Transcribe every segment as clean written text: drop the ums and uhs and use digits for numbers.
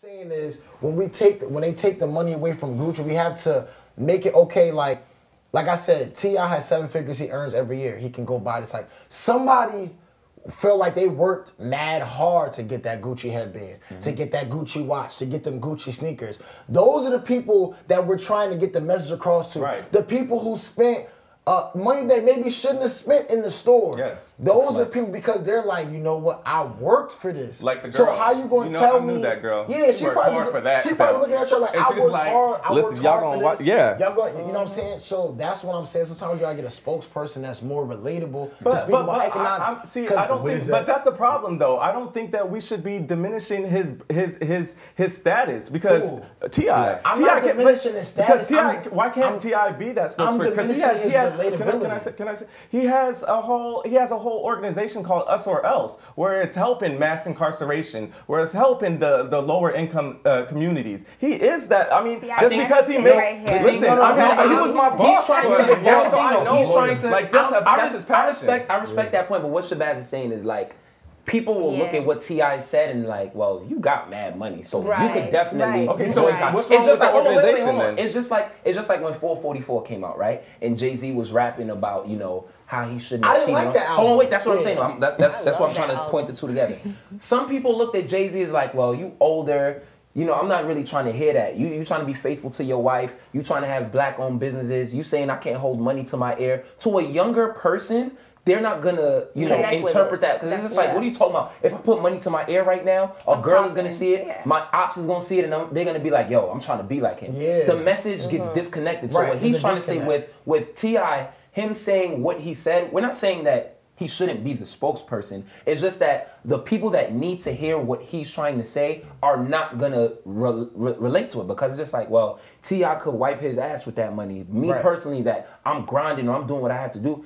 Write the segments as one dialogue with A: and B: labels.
A: saying is when they take the money away from Gucci, we have to make it okay. Like I said, T.I. has 7 figures he earns every year. He can go buy this. Like somebody feel like they worked mad hard to get that Gucci headband, to get that Gucci watch, to get them Gucci sneakers. Those are the people that we're trying to get the message across to. Right. The people who spent money they maybe shouldn't have spent in the store. Yes. Those are people because they're like, you know what, I worked for this.
B: Like the girl.
A: So how you gonna tell me?
B: That girl.
A: Yeah, she probably
B: for that.
A: She probably looking at you like, I worked hard. I worked hard for this.
B: Yeah.
A: Y'all gonna, you know what I'm saying? So that's what I'm saying. Sometimes you gotta get a spokesperson that's more relatable to speak about economics.
B: I don't think. But that's the problem, though. I don't think that we should be diminishing his status because T.I.
A: I'm not diminishing his status.
B: Why can't T.I. be that spokesperson?
A: Because he has relatability.
B: Can I say he has a whole organization called Us or Else, where it's helping mass incarceration, where it's helping the lower income communities. He is that. I mean, just because he made listen, he was my boss.
C: He's trying to.
B: Like that's his passion.
C: I respect that point, but what Shabazz is saying is like, people will look at what T.I. said and like, well, you got mad money, so you could definitely.
B: Okay, so what's wrong with the organization then?
C: It's just like when 444 came out, right? And Jay-Z was rapping about, you know, how he shouldn't have cheated.
A: I didn't like that album.
C: Hold on, wait, that's what I'm saying. That's what I'm trying to point the two together. Some people looked at Jay-Z as like, well, you older. You know, I'm not really trying to hear that. You trying to be faithful to your wife. You trying to have black-owned businesses. You saying I can't hold money to my ear. To a younger person, they're not gonna, you know, interpret that because it's just like, what are you talking about? If I put money to my ear right now, a girl is gonna see it, my ops is gonna see it, and they're gonna be like, yo, I'm trying to be like him. Yeah. The message gets disconnected. So what he's trying to say with T.I., him saying what he said, we're not saying that he shouldn't be the spokesperson. It's just that the people that need to hear what he's trying to say are not gonna relate to it because it's just like, well, T.I. could wipe his ass with that money. Me personally, that I'm grinding or I'm doing what I have to do,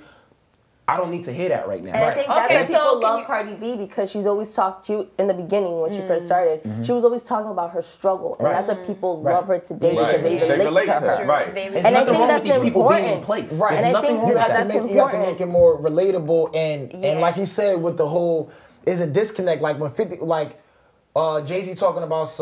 C: I don't need to hear that right now.
D: And I think that's why people love Cardi B because she's always talked to you in the beginning when she first started. She was always talking about her struggle, and that's what people love her today because they relate to her.
C: Right. And I think that's important. People being in place.
A: Right.
C: And I think
A: that's important. You have to make it more relatable, and like he said with the whole, is a disconnect. Like when Jay-Z talking about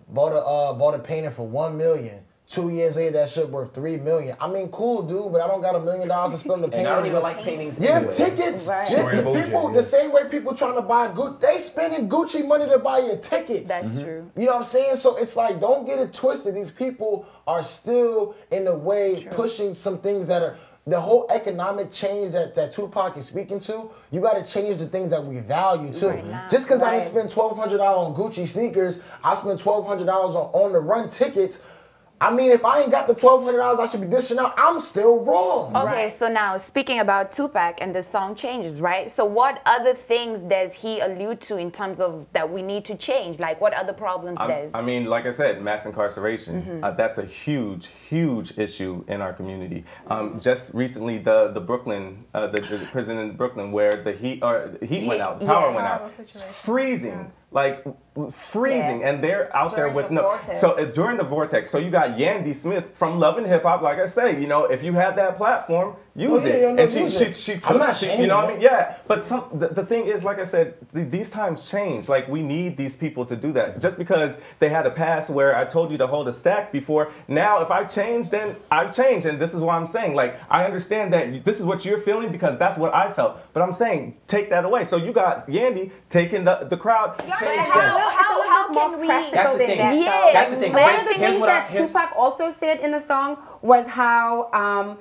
A: bought a painting for $1 million. 2 years later, that shit worth $3 million. I mean, cool, dude, but I don't got $1 million to spend on the painting.
C: And I don't even like paintings.
A: Yeah, anyway. Tickets. Right. People, the same way people trying to buy Gucci, they spending Gucci money to buy your tickets.
D: That's true.
A: You know what I'm saying? So it's like, don't get it twisted. These people are still, in a way, pushing some things that are. The whole economic change that Tupac is speaking to, you got to change the things that we value too. Just because I didn't spend $1,200 on Gucci sneakers, I spent $1,200 on the run tickets. I mean, if I ain't got the $1,200 I should be dishing out, I'm still wrong.
E: Okay, so now speaking about Tupac and the song changes, right? So what other things does he allude to in terms of that we need to change? Like what other problems does?
B: I mean, like I said, mass incarceration. That's a huge, huge issue in our community. Just recently, the Brooklyn, the prison in Brooklyn where the heat went out, the power went out. It's freezing. Like freezing, and they're out there with during the vortex. So you got Yandy Smith from Love and Hip Hop. Like I say, you know, if you have that platform, use it. And she took, you know what I mean? Yeah. But the thing is, like I said, these times change. Like we need these people to do that. Just because they had a past where I told you to hold a stack before, now if I change, then I've changed, and this is why I'm saying. Like I understand that this is what you're feeling because that's what I felt. But I'm saying take that away. So you got Yandy taking the crowd.
E: How can we?
C: That's the thing.
E: That's
C: the thing.
E: One of the things that Tupac also said in the song was how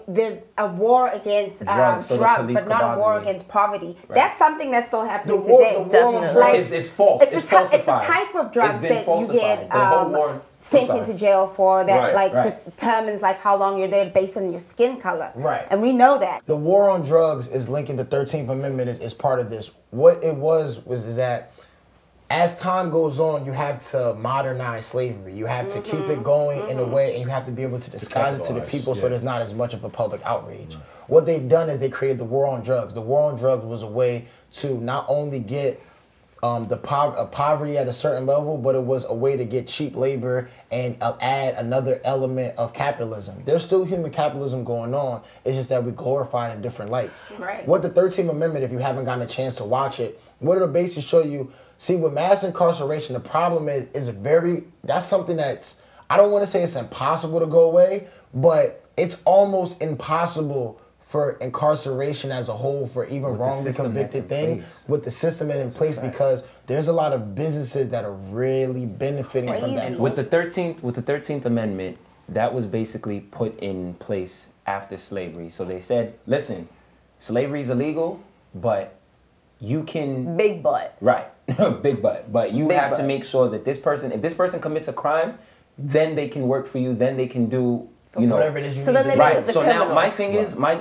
E: there's a war against drugs, but not a war against poverty. Right. That's something that's still happening today.
C: It's false. It's falsified.
E: It's the type of drugs that you get sent into jail for that determines like how long you're there based on your skin color.
A: Right.
E: And we know that.
A: The war on drugs is linking the 13th Amendment is part of this. What it was that as time goes on, you have to modernize slavery. You have to keep it going in a way, and you have to be able to disguise it to the people so there's not as much of a public outrage. What they've done is they created the war on drugs. The war on drugs was a way to not only get poverty at a certain level, but it was a way to get cheap labor and add another element of capitalism. There's still human capitalism going on. It's just that we glorify it in different lights.
E: Right.
A: What the 13th Amendment, if you haven't gotten a chance to watch it, what it'll basically show you, See, with mass incarceration, the problem is that's something that's, I don't want to say it's impossible to go away, but it's almost impossible for incarceration as a whole, for even wrongly convicted things, with the system in place, because there's a lot of businesses that are really benefiting from that.
C: With the 13th Amendment, that was basically put in place after slavery. So they said, listen, slavery is illegal, but you can...
D: Big butt.
C: Right. Big butt. But you have to make sure that this person, if this person commits a crime, then they can work for you, then they can do, you know...
A: Whatever it is you
D: so
A: need
D: then
A: to
D: they
A: do.
D: make the
C: So
D: criminals.
C: now my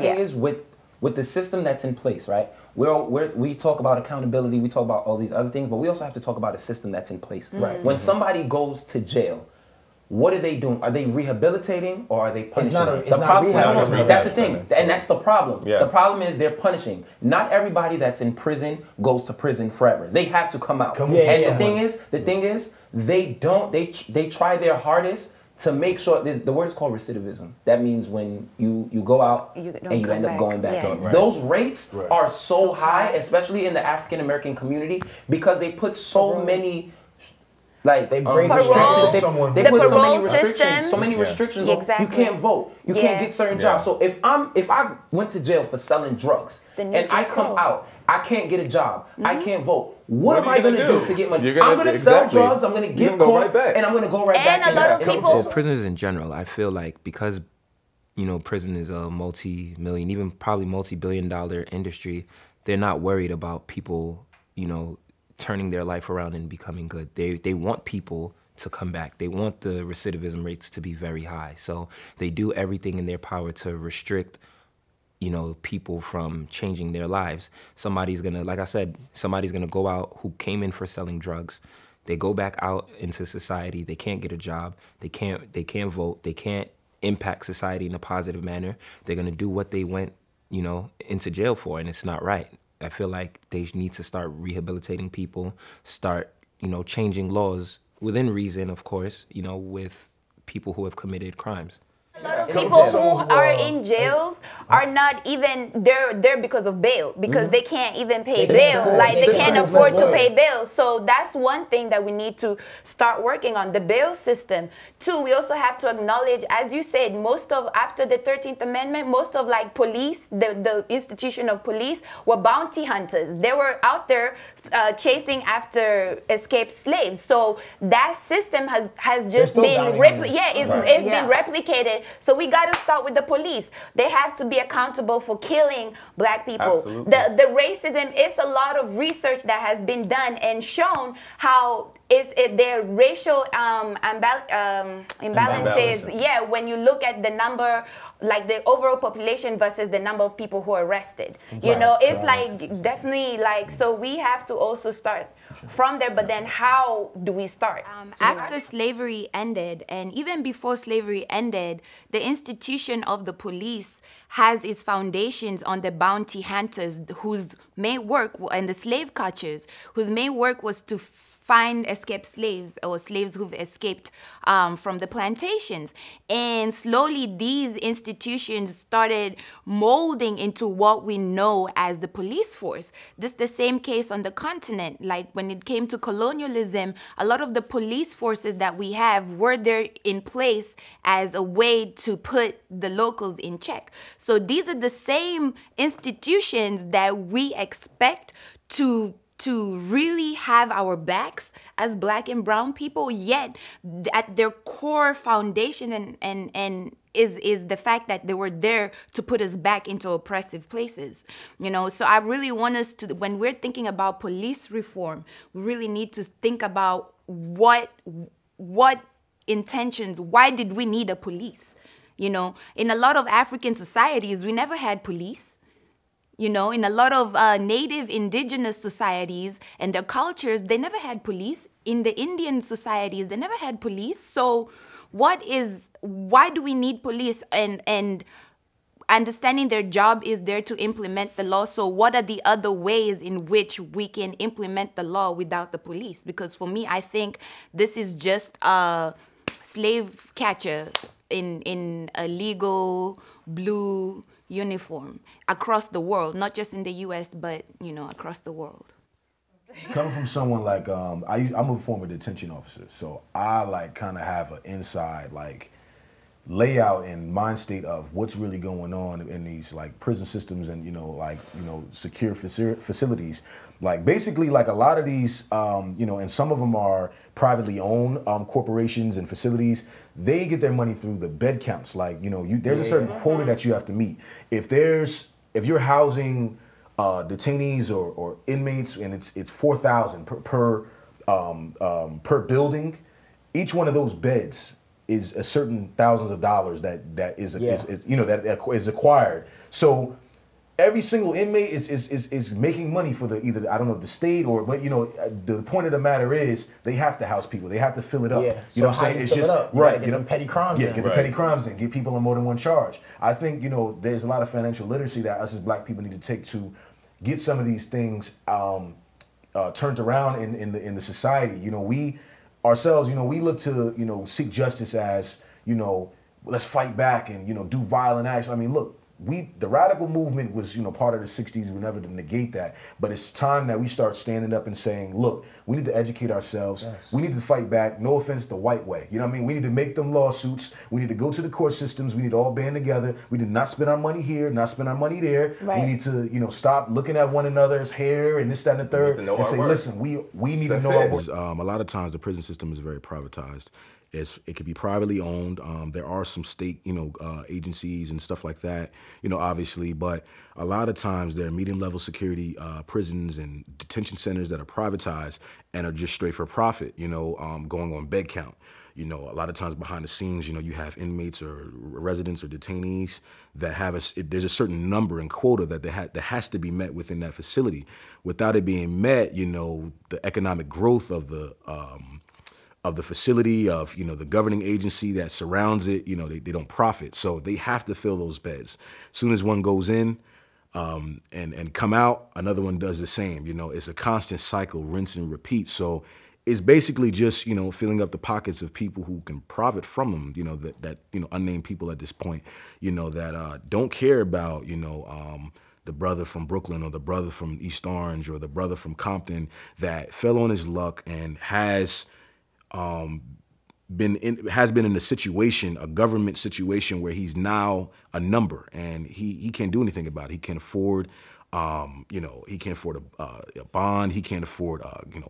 C: thing is with the system that's in place, right? We talk about accountability, we talk about all these other things, but we also have to talk about a system that's in place.
A: Right.
C: When somebody goes to jail, what are they doing? Are they rehabilitating or are they punishing?
A: It's not rehabilitating.
C: That's the thing, and that's the problem.
B: Yeah.
C: The problem is they're punishing. Not everybody that's in prison goes to prison forever. They have to come out. The thing is, they try their hardest to make sure, the word is called recidivism. That means when you go out and you end up going back.
E: Yeah.
C: Those rates are so high, especially in the African American community, because they put so many, like,
A: They bring
D: Parole.
A: someone
C: they
D: The
C: put so many
D: parole
C: restrictions.
D: system.
C: So many restrictions.
E: Exactly.
C: You can't vote. You can't get certain jobs. So if I went to jail for selling drugs and I come out, I can't get a job. I can't vote. What am I gonna do to get money? I'm gonna sell drugs. I'm gonna get caught, and I'm gonna go right back.
D: And a lot of people.
F: Well, prisoners in general, I feel like, because prison is a multi-million, even probably multi-billion-dollar industry, they're not worried about people, turning their life around and becoming good. They want people to come back. They want the recidivism rates to be very high. So they do everything in their power to restrict, people from changing their lives. Somebody's gonna, like I said, somebody's gonna go out who came in for selling drugs. They go back out into society. They can't get a job. They can't vote. They can't impact society in a positive manner. They're gonna do what they went, into jail for, and it's not right. I feel like they need to start rehabilitating people, start, changing laws within reason, of course, with people who have committed crimes.
G: A lot of people who are in jails are not even there because of bail, because they can't even pay bail. Like they can't afford to pay bail. So that's one thing that we need to start working on, the bail system. Two, we also have to acknowledge, as you said, after the 13th Amendment, most of like police, the institution of police were bounty hunters. They were out there chasing after escaped slaves. So that system has just been been replicated. So we got to start with the police. They have to be accountable for killing black people.
B: Absolutely.
G: The racism is a lot of research that has been done and shown how their racial imbalances. Yeah, when you look at the number, like the overall population versus the number of people who are arrested. It's like definitely like, so we have to also start from there, but then how do we start?
H: After slavery ended, and even before slavery ended, the institution of the police has its foundations on the bounty hunters whose main work, and the slave catchers, whose main work was to find escaped slaves or slaves who've escaped from the plantations. And slowly these institutions started molding into what we know as the police force. This is the same case on the continent. Like when it came to colonialism, a lot of the police forces that we have were there in place as a way to put the locals in check. So these are the same institutions that we expect to really have our backs as black and brown people, yet at their core foundation and is the fact that they were there to put us back into oppressive places. So I really want us to, when we're thinking about police reform, we really need to think about what intentions, why did we need a police? In a lot of African societies, we never had police. In a lot of native indigenous societies and their cultures, they never had police. In the Indian societies, they never had police. So why do we need police? And understanding their job is there to implement the law. So what are the other ways in which we can implement the law without the police? Because for me, I think this is just a slave catcher in a legal blue uniform across the world, not just in the US, but across the world.
I: coming from someone like I'm a former detention officer, so I like kind of have an inside like layout and mind state of what's really going on in these like prison systems and secure facilities. Like basically like a lot of these and some of them are privately owned corporations and facilities. They get their money through the bed counts. Like there's a certain quota that you have to meet. If you're housing detainees or inmates and it's 4,000 per building, each one of those beds is a certain thousands of dollars that is acquired. So every single inmate is making money for either I don't know if the state but the point of the matter is they have to house people. They have to fill it up.
A: Yeah.
I: You know what I'm saying? It's just right.
A: Get them petty crimes.
I: Yeah, get the petty crimes in. Get people on more than one charge. I think there's a lot of financial literacy that us as Black people need to take to get some of these things turned around in the society. We ourselves, we look to seek justice as let's fight back and do violent acts. I mean, look. The radical movement was, part of the 60s. We never to negate that. But it's time that we start standing up and saying, look, we need to educate ourselves. Yes. We need to fight back. No offense, the white way. You know what I mean? We need to make them lawsuits. We need to go to the court systems. We need to all band together. We did not spend our money here, not spend our money there. Right. We need to, stop looking at one another's hair and this, that, and the third and say, listen, we need to know our work. A lot of times the prison system is very privatized. It could be privately owned. There are some state, agencies and stuff like that, obviously. But a lot of times there are medium-level security prisons and detention centers that are privatized and are just straight for profit, going on bed count. A lot of times behind the scenes, you have inmates or residents or detainees that have there's a certain number and quota that that has to be met within that facility. Without it being met, the economic growth of the facility, of the governing agency that surrounds it, they don't profit. So they have to fill those beds. As soon as one goes in and come out, another one does the same. It's a constant cycle, rinse and repeat. So it's basically just filling up the pockets of people who can profit from them. That unnamed people at this point, that don't care about the brother from Brooklyn or the brother from East Orange or the brother from Compton that fell on his luck and has been in a government situation where he's now a number and he can't do anything about it. He can't afford, he can't afford a bond. He can't afford,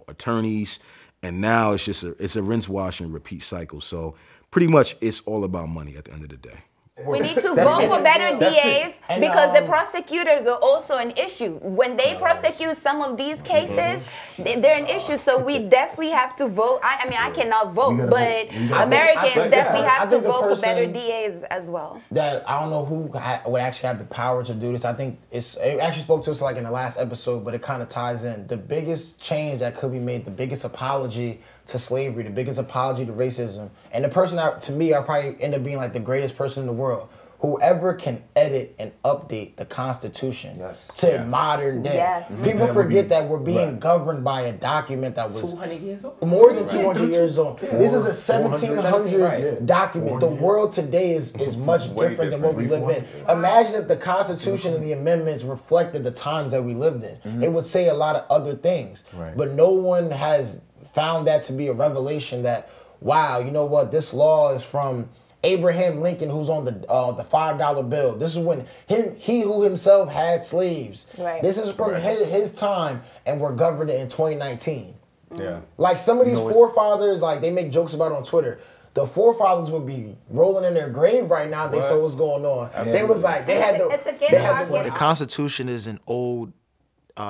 I: attorneys. And now it's a rinse, wash, and repeat cycle. So pretty much it's all about money at the end of the day.
G: We need to vote for better DAs because the prosecutors are also an issue. When they prosecute some of these cases, they're an issue. So we definitely have to vote. I cannot vote, but Americans definitely have to vote for better DAs as well.
A: That I don't know who would actually have the power to do this. I think it actually spoke to us like in the last episode, but it kind of ties in. The biggest change that could be made, the biggest apology to slavery, the biggest apology to racism, and the person that, to me, I probably end up being like the greatest person in the world. Whoever can edit and update the Constitution to modern day. Yes. People forget that we're being governed by a document that was
C: 200 years old?
A: More than 200 years old. This is a 1700 document. The world today is much different than what we live in. Imagine if the Constitution and the amendments reflected the times that we lived in. It would say a lot of other things. But no one has found that to be a revelation that, wow, you know what, this law is from Abraham Lincoln, who's on the $5 bill. This is when he who himself had slaves. Right. This is from his time, and we're governed in 2019.
B: Yeah.
A: Like some of these forefathers, like they make jokes about it on Twitter. The forefathers would be rolling in their grave right now if they saw what's going on. They was like, they had
J: the Constitution is an old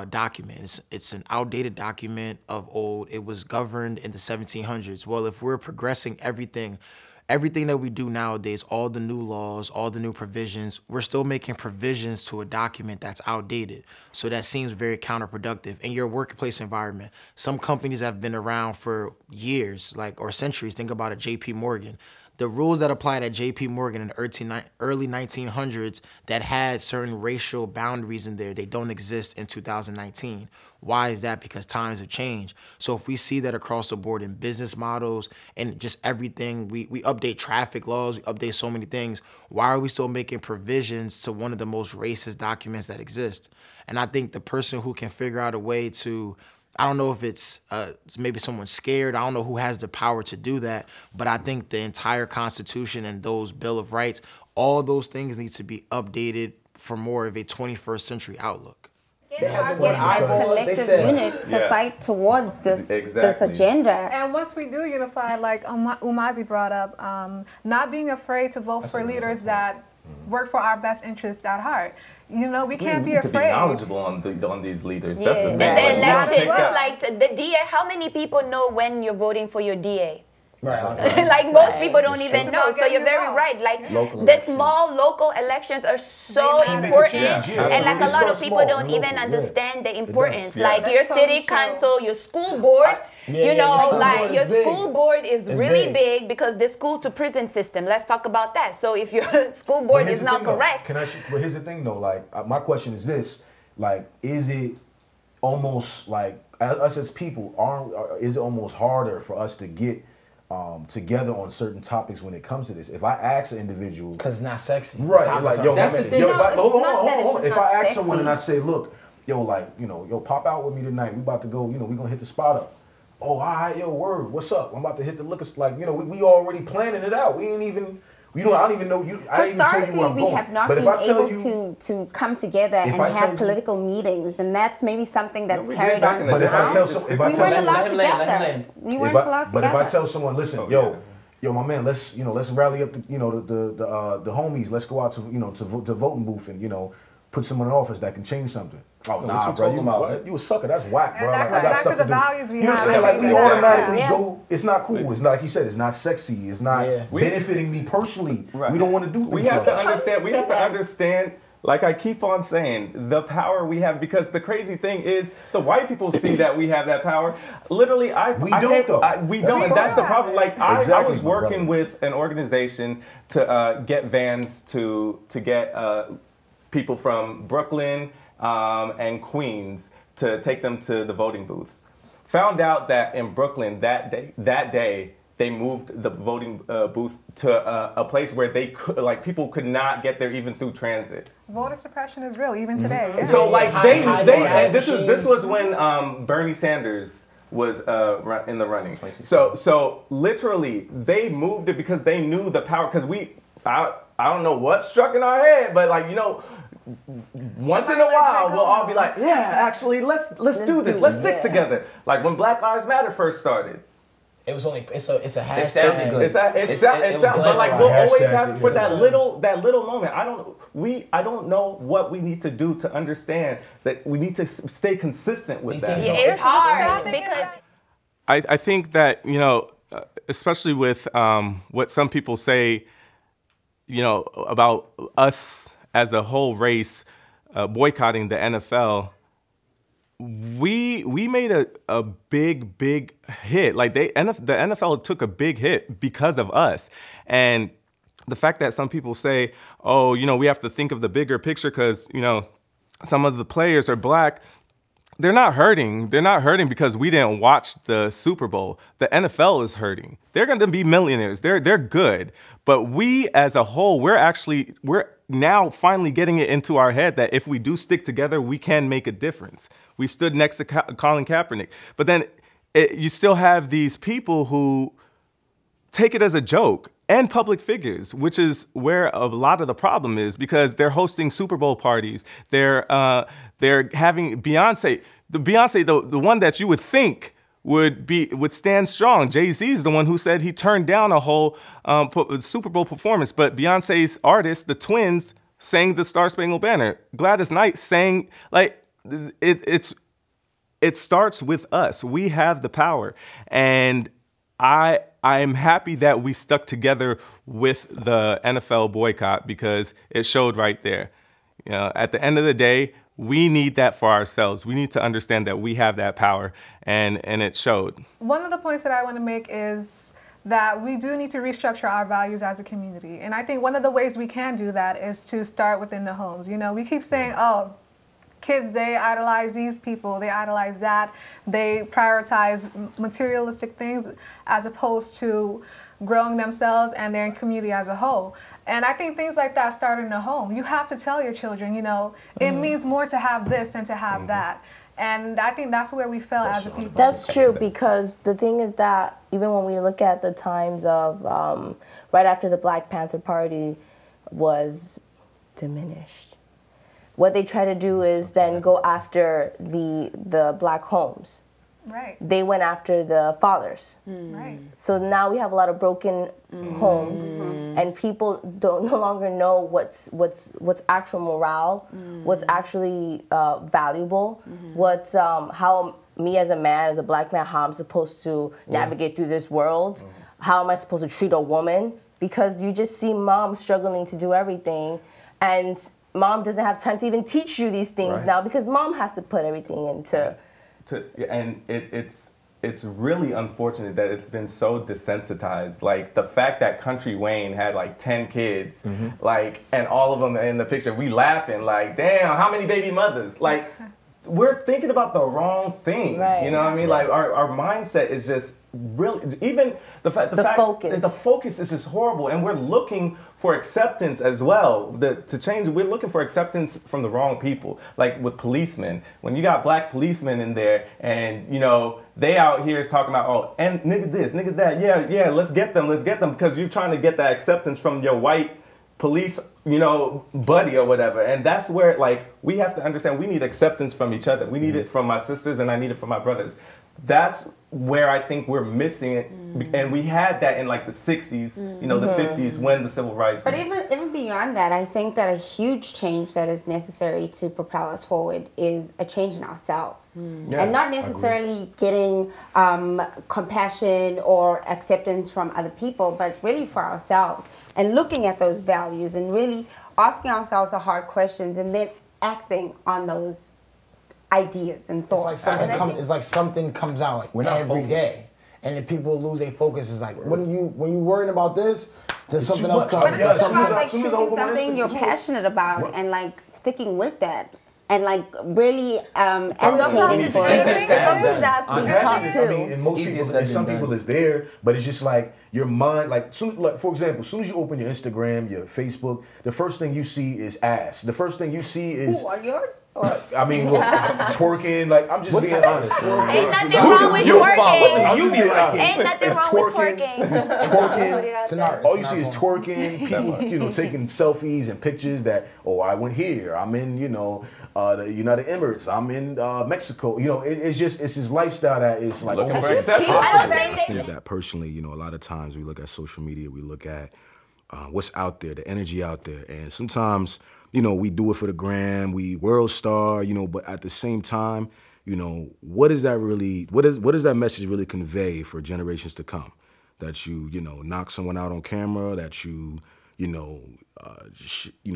J: document. It's an outdated document of old. It was governed in the 1700s. Well, if we're progressing everything that we do nowadays, all the new laws, all the new provisions, we're still making provisions to a document that's outdated. So that seems very counterproductive. In your workplace environment, some companies have been around for years, or centuries. Think about it, JP Morgan. The rules that applied at JP Morgan in the early 1900s that had certain racial boundaries in there, they don't exist in 2019. Why is that? Because times have changed. So if we see that across the board in business models and just everything, we update traffic laws, we update so many things. Why are we still making provisions to one of the most racist documents that exist? And I think the person who can figure out a way to I don't know if it's maybe someone's scared. I don't know who has the power to do that. But I think the entire Constitution and those Bill of Rights, all those things need to be updated for more of a 21st century outlook.
E: They have a collective unit to fight towards this agenda.
K: And once we do unify, like Umazi brought up, not being afraid to vote for leaders that work for our best interests at heart. You know, we can't be afraid.
B: To be knowledgeable on these leaders.
G: Yeah.
B: That's the thing.
G: And the elections, it's like the DA. How many people know when you're voting for your DA?
A: Right.
G: Like most people don't even know. So you're very right. Like the small local elections are so important, and like a lot of people don't even understand the importance. Like your city council, your school board. You know, like your school board is really big because the school to prison system. Let's talk about that. So if your school board is not correct,
I: but here's the thing though. Like my question is this: like, is it almost like us as people is it almost harder for us to get together on certain topics when it comes to this? If I ask an individual,
A: because it's not sexy,
I: right? Like, yo,
C: that's the thing.
I: Hold on. If I ask someone and I say, look, yo, like, you know, yo, pop out with me tonight. We about to go. You know, we gonna hit the spot up. Oh, all right, yo, word. What's up? I'm about to hit the liquor. Like, you know, we already planning it out. We ain't even. You know, I don't even know you. I didn't even tell you where I'm going.
E: We have not been able to come together and have political meetings, and that's maybe something that's carried on to
I: But if I tell
E: we weren't allowed together. We weren't allowed together.
I: But if I tell someone, listen, yo, my man, let's rally up the homies. Let's go out to to voting booth and put someone in office that can change something. Oh nah, bro, you a sucker. That's whack, bro.
K: That goes back to the values we have.
I: You know what I'm saying? Like we automatically go. It's not cool. It's like he said. It's not sexy. It's not benefiting me personally. Right. We don't want to do.
B: We have to understand. We have to understand. Like I keep on saying, the power we have, because the crazy thing is, the white people see that we have that power. Literally, we don't. And that's the problem. Like I was working with an organization to get vans to get people from Brooklyn and Queens to take them to the voting booths. Found out that in Brooklyn that day they moved the voting booth to a place where they could, like, people could not get there even through transit.
K: Voter suppression is real even today. Yeah.
B: So like and this was when Bernie Sanders was in the running. So literally they moved it because they knew the power. Because I don't know what struck in our head, but like once in a while we'll all be like, yeah, actually let's do this. Let's stick together. Like when Black Lives Matter first started.
A: It was only it's a hashtag.
C: It sounds good.
B: It sounds like we'll always have for that little moment. I don't know what we need to do to understand that we need to stay consistent with that.
G: Yeah, it's hard because
B: I think that especially with what some people say, about us as a whole race boycotting the NFL. We made a big hit. Like the NFL took a big hit because of us. And the fact that some people say, oh, we have to think of the bigger picture because, some of the players are black. They're not hurting. They're not hurting because we didn't watch the Super Bowl. The NFL is hurting. They're going to be millionaires. They're good. But we as a whole, we're now finally getting it into our head that if we do stick together, we can make a difference. We stood next to Colin Kaepernick. But then you still have these people who take it as a joke, and public figures, which is where a lot of the problem is, because they're hosting Super Bowl parties. They're having Beyonce, the one that you would think would stand strong. Jay-Z is the one who said he turned down a whole Super Bowl performance, but Beyonce's artists, the twins, sang the Star Spangled Banner. Gladys Knight sang, like, it starts with us. We have the power, and I am happy that we stuck together with the NFL boycott because it showed right there. At the end of the day, we need that for ourselves. We need to understand that we have that power, and it showed.
K: One of the points that I want to make is that we do need to restructure our values as a community. And I think one of the ways we can do that is to start within the homes. We keep saying, oh, kids, they idolize these people, they idolize that, they prioritize materialistic things as opposed to growing themselves and their community as a whole. And I think things like that start in the home. You have to tell your children, it means more to have this than to have that. And I think that's where we fail as a people.
D: That's true, because the thing is that even when we look at the times of right after the Black Panther Party was diminished, what they try to do is then go after the black homes.
K: Right.
D: They went after the fathers.
K: Right.
D: So now we have a lot of broken homes, and people no longer know what's actual morale, what's actually valuable, what's how me as a man, as a black man, how I'm supposed to navigate through this world, how am I supposed to treat a woman? Because you just see mom struggling to do everything, and mom doesn't have time to even teach you these things now, because mom has to put everything into.
B: And it's really unfortunate that it's been so desensitized. Like the fact that Country Wayne had like 10 kids, like, and all of them in the picture, we laughing like, damn, how many baby mothers? Like, we're thinking about the wrong thing. You know what I mean? Like our mindset is just really, even the focus is just horrible, and we're looking for acceptance as well. To change, we're looking for acceptance from the wrong people. Like with policemen, when you got black policemen in there, and you know they out here is talking about, oh, and nigga this, nigga that, yeah, let's get them, because you're trying to get that acceptance from your white police, you know, buddy or whatever. And that's where, like, we have to understand we need acceptance from each other. We need it from my sisters, and I need it from my brothers. That's where I think we're missing it. And we had that in like the 60s, you know, the 50s, when the civil rights.
E: But even beyond that, I think that a huge change that is necessary to propel us forward is a change in ourselves. And not necessarily getting compassion or acceptance from other people, but really for ourselves. And looking at those values and really asking ourselves the hard questions and then acting on those ideas and thoughts.
A: It's like something comes out like every day, and then people lose their focus. It's like when you worrying about this, does something else come?
E: But it's about like choosing something you're passionate about and like sticking with that. And like really advocating for it.
I: I mean, and most people, and some people is there, but it's just like your mind. Like for example, as soon as you open your Instagram, your Facebook, the first thing you see is ass. The first thing you see is.
E: Who are yours?
I: I mean, look, twerking. Like I'm just being honest.
G: Ain't nothing wrong with twerking.
I: You be like,
G: ain't nothing wrong with twerking.
I: Twerking. All you see is twerking. People, you know, taking selfies and pictures that. Oh, I went here. I'm in, you know, the United Emirates. I'm in Mexico. You know, it's this lifestyle that is like.
B: Looking for acceptance.
L: I think that personally, you know, a lot of times we look at social media, we look at what's out there, the energy out there, and sometimes, you know, we do it for the gram, we world star, you know, but at the same time, you know, what does that message really convey for generations to come? That you know, knock someone out on camera, that you know,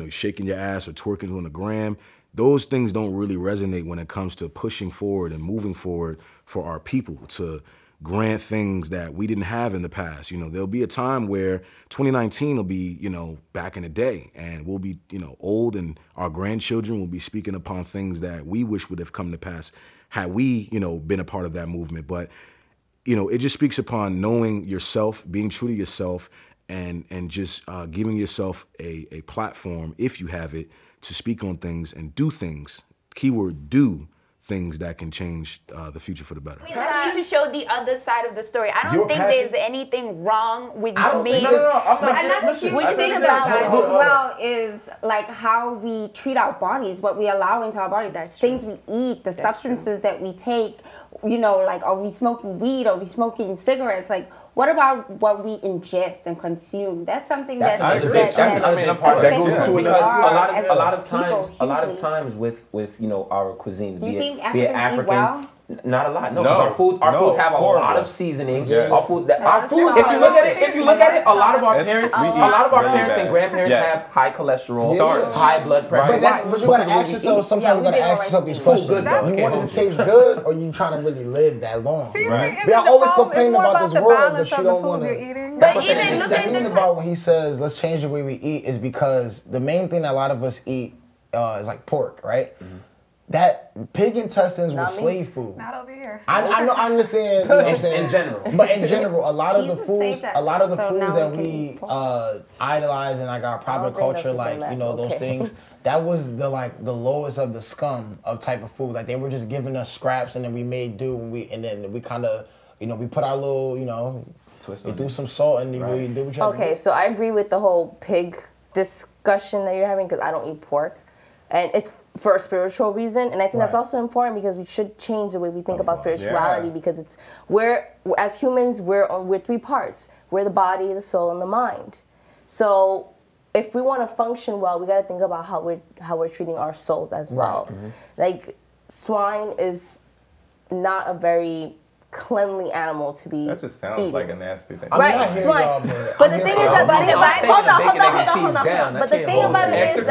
L: shaking your ass or twerking on the gram. Those things don't really resonate when it comes to pushing forward and moving forward for our people to grant things that we didn't have in the past. You know, there'll be a time where 2019 will be, you know, back in the day, and we'll be, you know, old, and our grandchildren will be speaking upon things that we wish would have come to pass had we, you know, been a part of that movement. But, you know, it just speaks upon knowing yourself, being true to yourself, and just giving yourself a platform, if you have it, to speak on things and do things, keyword do, things that can change the future for the better.
G: We need to show the other side of the story. I don't think there's anything wrong with me.
E: Another huge thing about that as well is like how we treat our bodies, what we allow into our bodies, things we eat, the substances that we take. You know, like, are we smoking weed? Are we smoking cigarettes? Like, what about what we ingest and consume? That's something that goes into
C: a lot of times with you know, our cuisine.
E: Do you think Africans eat well?
C: Not a lot, no. Because our foods have a lot of seasoning.
B: Yes.
C: Our food, if you look at it, a lot of our parents, and grandparents have high cholesterol, high blood pressure.
A: But you gotta ask yourself. Sometimes you gotta ask yourself these questions. You want it to taste good, or you trying to really live that long? They always complain about this world, but you don't want to.
G: But even
A: the thing about when he says let's change the way we eat is because the main thing that a lot of us eat is like pork, right? that pig intestines was slave food.
K: Not over here.
A: I know, I understand. You know what I'm saying?
C: In general.
A: But in general, a lot of the
E: Jesus
A: foods,
E: saved us,
A: a lot of the
E: so
A: foods
E: now
A: that
E: we
A: we idolize in like our popular culture, like you know those things. That was the the lowest of the scum of type of food. Like they were just giving us scraps, and then we made do, and then we kind of we put our little we do some salt, and we do what you have to do.
D: So I agree with the whole pig discussion that you're having because I don't eat pork, and it's for a spiritual reason, and I think that's also important because we should change the way we think about spirituality because it's as humans we're 3 parts. We're the body, the soul, and the mind. So if we want to function well, we got to think about how we're treating our souls as well. Like swine is not a very cleanly animal to be.
B: That just sounds like a nasty thing.
D: Right, swine. But the thing is that hold on. But the thing about it is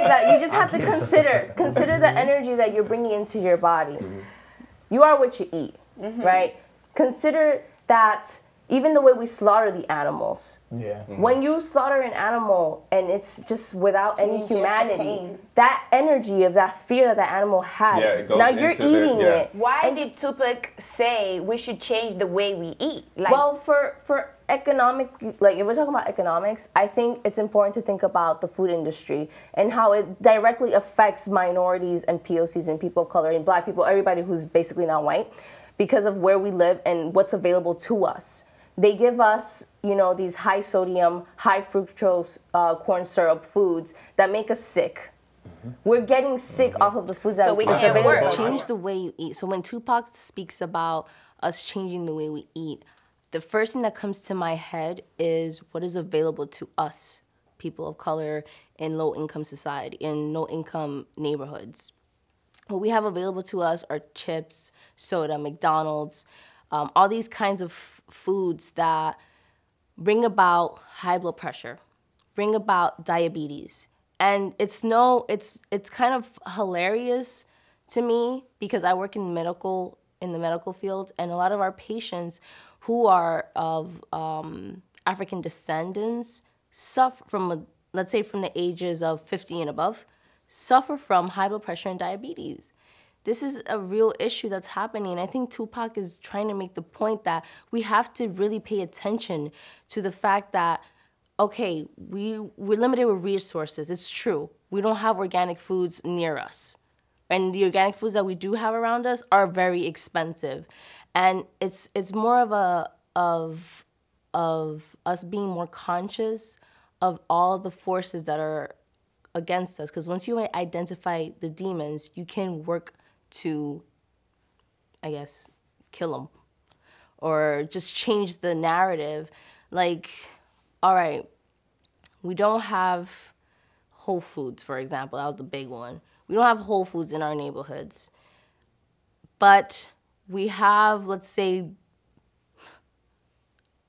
D: that you just have to consider the energy that you're bringing into your body. You are what you eat, right? Consider that even the way we slaughter the animals. When you slaughter an animal and it's just without any humanity, that energy of that fear that animal had,
B: it goes
D: now you're eating it.
G: Why did Tupac say we should change the way we eat?
D: Well, for economic, like if we're talking about economics, I think it's important to think about the food industry and how it directly affects minorities and POCs and people of color and black people, everybody who's basically not white, because of where we live and what's available to us. They give us, these high sodium, high fructose corn syrup foods that make us sick. We're getting sick off of the foods that
H: we can't work. Change the way you eat. So when Tupac speaks about us changing the way we eat, the first thing that comes to my head is what is available to us, people of color in low-income society, in low-income neighborhoods. What we have available to us are chips, soda, McDonald's, all these kinds of foods that bring about high blood pressure, bring about diabetes. And it's kind of hilarious to me because I work in the medical field, and a lot of our patients who are of African descendants suffer from, let's say from the ages of 50 and above, suffer from high blood pressure and diabetes. This is a real issue that's happening. I think Tupac is trying to make the point that we have to really pay attention to the fact that, okay, we're limited with resources. It's true. We don't have organic foods near us. And the organic foods that we do have around us are very expensive. And it's more of us being more conscious of all the forces that are against us. Because once you identify the demons, you can work to, I guess, kill them or just change the narrative. Like, all right, we don't have Whole Foods, for example. That was the big one. We don't have Whole Foods in our neighborhoods. But we have, let's say,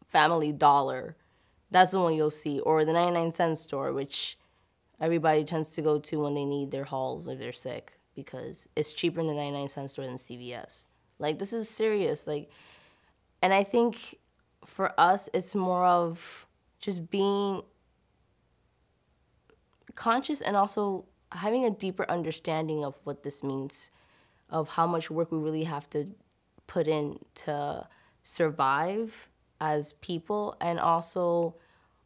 H: Family Dollar. That's the one you'll see. Or the 99-cent store, which everybody tends to go to when they need their hauls or they're sick, because it's cheaper in the 99-cent store than CVS. Like, this is serious. Like, and I think for us, it's more of just being conscious and also having a deeper understanding of what this means, of how much work we really have to put in to survive as people, and also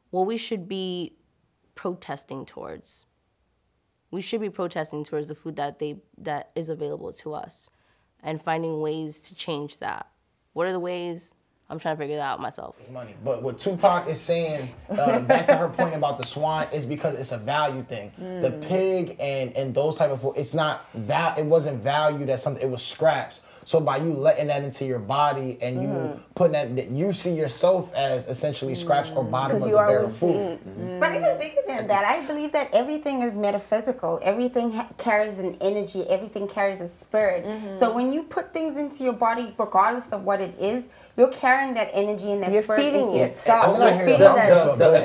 H: what we should be protesting towards. We should be protesting towards the food that is available to us and finding ways to change that. What are the ways? I'm trying to figure that out myself.
A: It's money. But what Tupac is saying, back to her point about the swine, is because it's a value thing. The pig and those type of food, it wasn't valued as something, it was scraps. So by you letting that into your body and you putting that, you see yourself as essentially scraps or bottom of the barrel of food.
E: But even bigger than that, I believe that everything is metaphysical. Everything carries an energy. Everything carries a spirit. So when you put things into your body, regardless of what it is, you're carrying that energy and that spirit into yourself.
C: The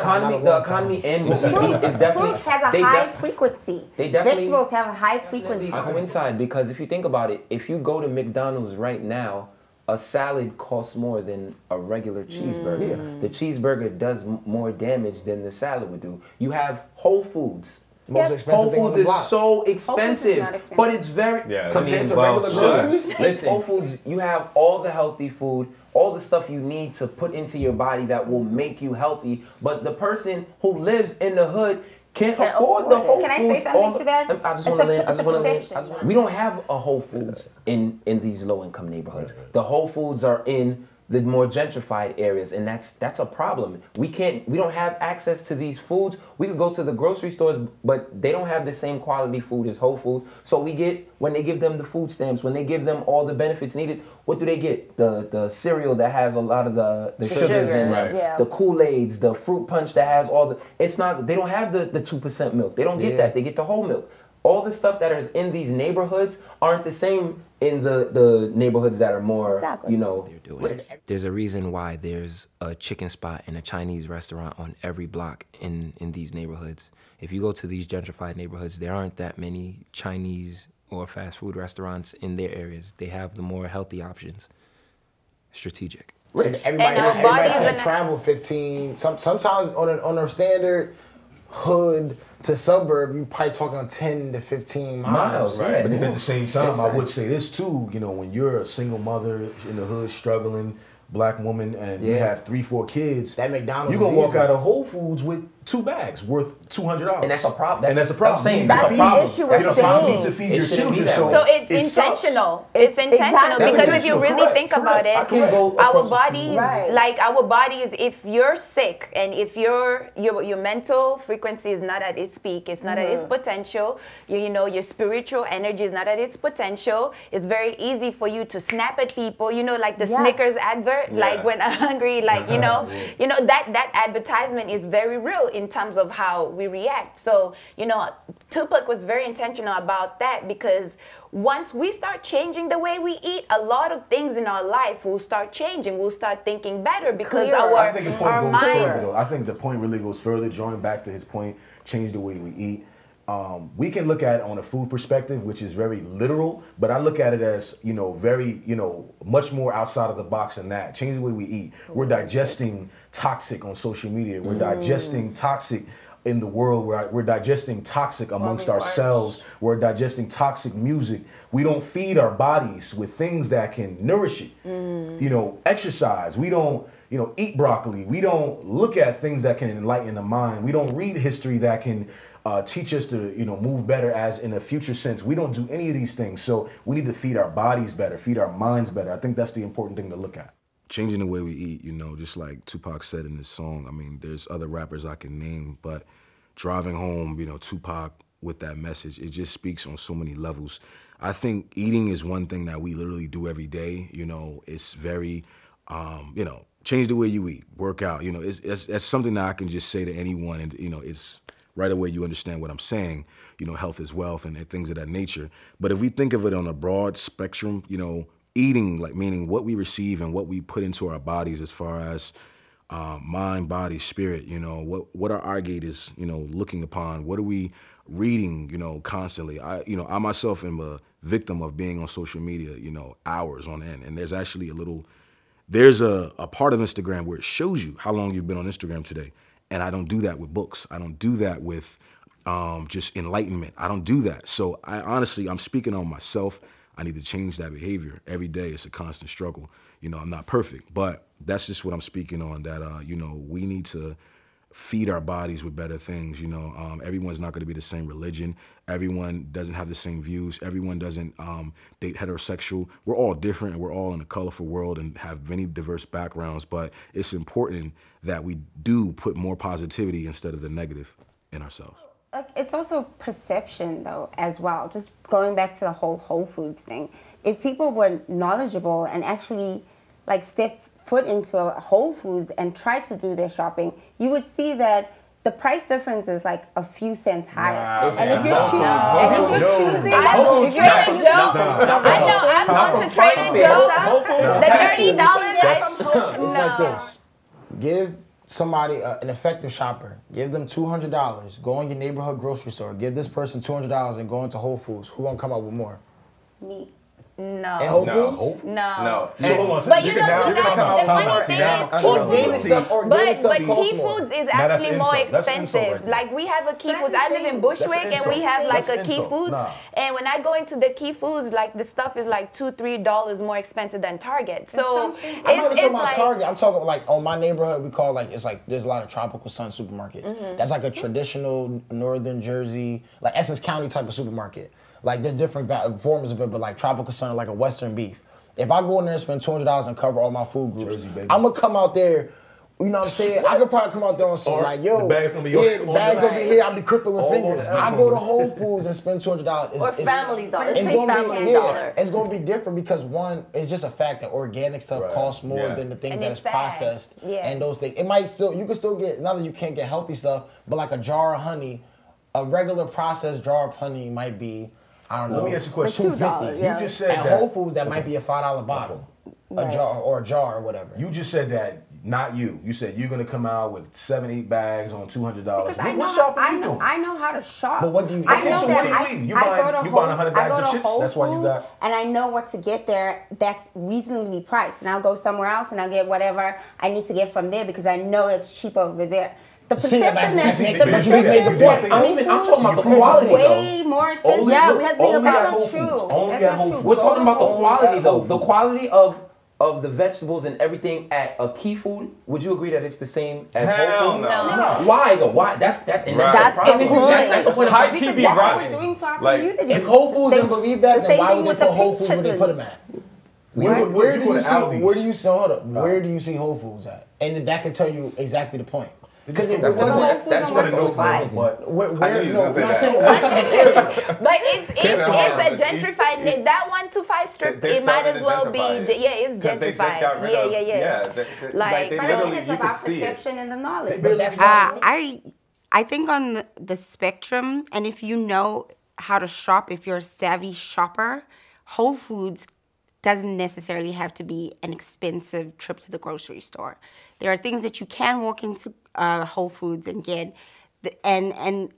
C: economy and what we eat is definitely...
E: Food has a high frequency. Vegetables have a high frequency.
C: Coincide, because if you think about it, if you go to McDonald's right now, a salad costs more than a regular cheeseburger. The cheeseburger does more damage than the salad would do. You have Whole Foods.
A: Most expensive
C: Whole Foods is so expensive, but it's very
A: compared to regular groceries.
C: Listen, Whole Foods, you have all the healthy food, all the stuff you need to put into your body that will make you healthy. But the person who lives in the hood can't afford the Whole Foods.
E: Can I say something to that?
C: I just want to land. We don't have a Whole Foods in these low-income neighborhoods. The Whole Foods are in the more gentrified areas, and that's a problem. We don't have access to these foods. We could go to the grocery stores, but they don't have the same quality food as Whole Foods. So we get, when they give them the food stamps, when they give them all the benefits needed, what do they get? The cereal that has a lot of the sugars in it, the Kool-Aids, the fruit punch that has all the, they don't have the 2% milk. They don't get that. They get the whole milk. All the stuff that is in these neighborhoods aren't the same in the neighborhoods that are more, you know.
F: There's a reason why there's a chicken spot and a Chinese restaurant on every block in these neighborhoods. If you go to these gentrified neighborhoods, there aren't that many Chinese or fast food restaurants in their areas. They have the more healthy options. Strategic.
A: Everybody can travel 15, sometimes on a standard hood to suburb, you probably talking 10 to 15 miles.
I: Right. But then at the same time, I would say this too, you know, when you're a single mother in the hood struggling, black woman, and you have 3-4 kids,
A: that McDonald's,
I: you're gonna walk out of Whole Foods with 2 bags worth $200,
C: and that's a problem.
I: And that's a problem.
D: That's the issue we're saying.
I: You need to feed your children.
G: So it's intentional. It's intentional because if you really think about it, our bodies, like our bodies, if you're sick and if your mental frequency is not at its peak, it's not at its potential. You know, your spiritual energy is not at its potential. It's very easy for you to snap at people. You know, like the Snickers advert, like when I'm hungry, like you know that advertisement is very real in terms of how we react. So, you know, Tupac was very intentional about that because once we start changing the way we eat, a lot of things in our life will start changing. We'll start thinking better because
I: I think the point goes further, though. I think the point really goes further, drawing back to his point, change the way we eat. We can look at it on a food perspective, which is very literal, but I look at it as, you know, very, you know, much more outside of the box than that. Change the way we eat. We're digesting toxic on social media. We're digesting toxic in the world. We're digesting toxic amongst ourselves. We're digesting toxic music. We don't feed our bodies with things that can nourish it. You know, exercise. We don't, you know, eat broccoli. We don't look at things that can enlighten the mind. We don't read history that can teach us to, you know, move better as in a future sense. We don't do any of these things. So we need to feed our bodies better, feed our minds better. I think that's the important thing to look at.
L: Changing the way we eat, you know, just like Tupac said in his song. I mean, there's other rappers I can name, but driving home, you know, Tupac with that message, it just speaks on so many levels. I think eating is one thing that we literally do every day. You know, it's very, you know, change the way you eat, work out. You know, it's something that I can just say to anyone, and, you know, it's right away you understand what I'm saying. You know, health is wealth and things of that nature. But if we think of it on a broad spectrum, you know, eating, like meaning what we receive and what we put into our bodies as far as mind, body, spirit, you know, what our eye gate is, you know, looking upon, what are we reading, you know, constantly. I myself am a victim of being on social media, you know, hours on end. And there's actually there's a part of Instagram where it shows you how long you've been on Instagram today. And I don't do that with books. I don't do that with just enlightenment. I don't do that. So I'm speaking on myself. I need to change that behavior every day. It's a constant struggle. You know, I'm not perfect, but that's just what I'm speaking on, that, you know, we need to feed our bodies with better things. You know, everyone's not going to be the same religion. Everyone doesn't have the same views. Everyone doesn't date heterosexual. We're all different, and we're all in a colorful world and have many diverse backgrounds, but it's important that we do put more positivity instead of the negative in ourselves.
E: It's also perception, though, as well. Just going back to the whole Whole Foods thing. If people were knowledgeable and actually, like, step foot into a Whole Foods and try to do their shopping, you would see that the price difference is like a few cents higher. And if you're choosing, I'm
G: going to Trader Joe's. The $30.
A: It's like this. Give somebody, an effective shopper, give them $200, go in your neighborhood grocery store, give this person $200 and go into Whole Foods. Who gonna come up with more?
E: Me.
G: No.
A: In Whole Foods?
G: No.
I: So hold on.
G: But you know, the funny thing is, Key Foods is actually more expensive. Like we have a Key Foods. I live in Bushwick, and we have like a Key Foods. And when I go into the Key Foods, like the stuff is like $2-3 more expensive than Target. So
A: I'm not talking about Target. I'm talking like on my neighborhood. We call it's like there's a lot of Tropical Sun supermarkets. That's like a traditional Northern Jersey, like Essex County type of supermarket. Like there's different forms of it, but like Tropical Sun, like a Western beef. If I go in there and spend $200 and cover all my food groups, I'm gonna come out there. You know what I'm saying? I could probably come out there on some like, yo,
I: the bag's gonna be
A: the bag's over here. I'll be crippling fingers. I go to Whole Foods and spend $200.
D: Or Family Dollar.
A: It's gonna be different because one, it's just a fact that organic stuff costs more than the things that is processed and those things. It might still, you can still get, not that you can't get healthy stuff, but like a jar of honey, a regular processed jar of honey might be, I don't know,
I: let me ask you a question.
A: $2.50.
I: You just said
A: at
I: that
A: Whole Foods that might be a $5 bottle, a jar or whatever.
I: You just said that. Not you. You said you're gonna come out with 7-8 bags on $200.
E: Because I know how to shop.
A: But what do you?
E: I know that
I: you buying 100 bags of chips. That's why you got.
E: And I know what to get there. That's reasonably priced. And I'll go somewhere else and I'll get whatever I need to get from there because I know it's cheaper over there. The perception I'm
C: talking about the quality
E: way more expensive.
D: Yeah, we have to be
E: That's not true. That's not true.
C: We're talking about the quality though. The quality of the vegetables and everything at a Key Food, would you agree that it's the same as Whole Food?
G: No.
C: Why though? Why? That's the problem.
G: That's
C: the point.
E: Because that's what we're doing to our community.
A: If Whole Foods didn't believe that, then why would they put Whole Foods where they put them at? Where do you see Whole Foods at? And that can tell you exactly the point. Because it wasn't.
I: That's what it is.
A: But
G: it's a gentrified. That 125 strip, it might as well be. It's gentrified.
E: But it's about perception and the knowledge. I think on the spectrum, and if you know how to shop, if you're a savvy shopper, Whole Foods doesn't necessarily have to be an expensive trip to the grocery store. There are things that you can walk into Whole Foods and get and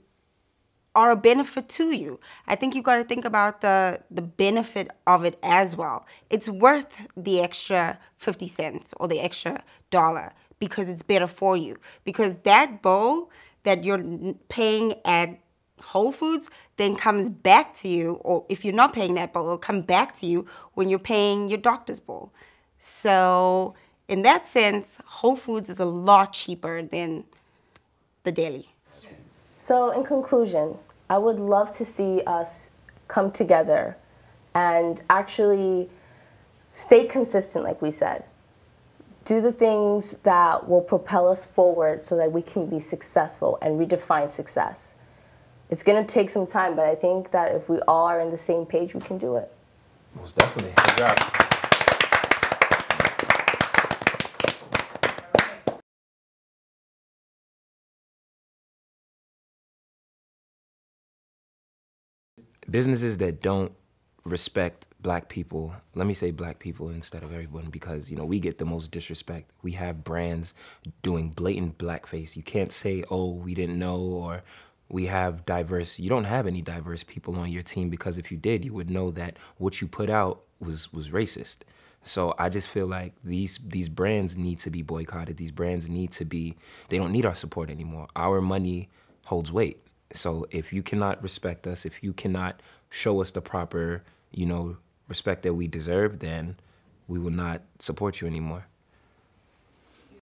E: are a benefit to you. I think you got to think about the benefit of it as well. It's worth the extra 50 cents or the extra $1 because it's better for you. Because that bowl that you're paying at Whole Foods then comes back to you, or if you're not paying that bowl, it'll come back to you when you're paying your doctor's bowl. So in that sense, Whole Foods is a lot cheaper than the deli.
D: So in conclusion, I would love to see us come together and actually stay consistent, like we said. Do the things that will propel us forward so that we can be successful and redefine success. It's going to take some time, but I think that if we all are on the same page, we can do it.
C: Most definitely. Good job.
F: Businesses that don't respect black people, let me say black people instead of everyone, because, you know, we get the most disrespect. We have brands doing blatant blackface. You can't say, oh, we didn't know, or we have diverse. You don't have any diverse people on your team, because if you did, you would know that what you put out was racist. So I just feel like these brands need to be boycotted. These brands need to be, they don't need our support anymore. Our money holds weight. So if you cannot respect us, if you cannot show us the proper, you know, respect that we deserve, then we will not support you anymore.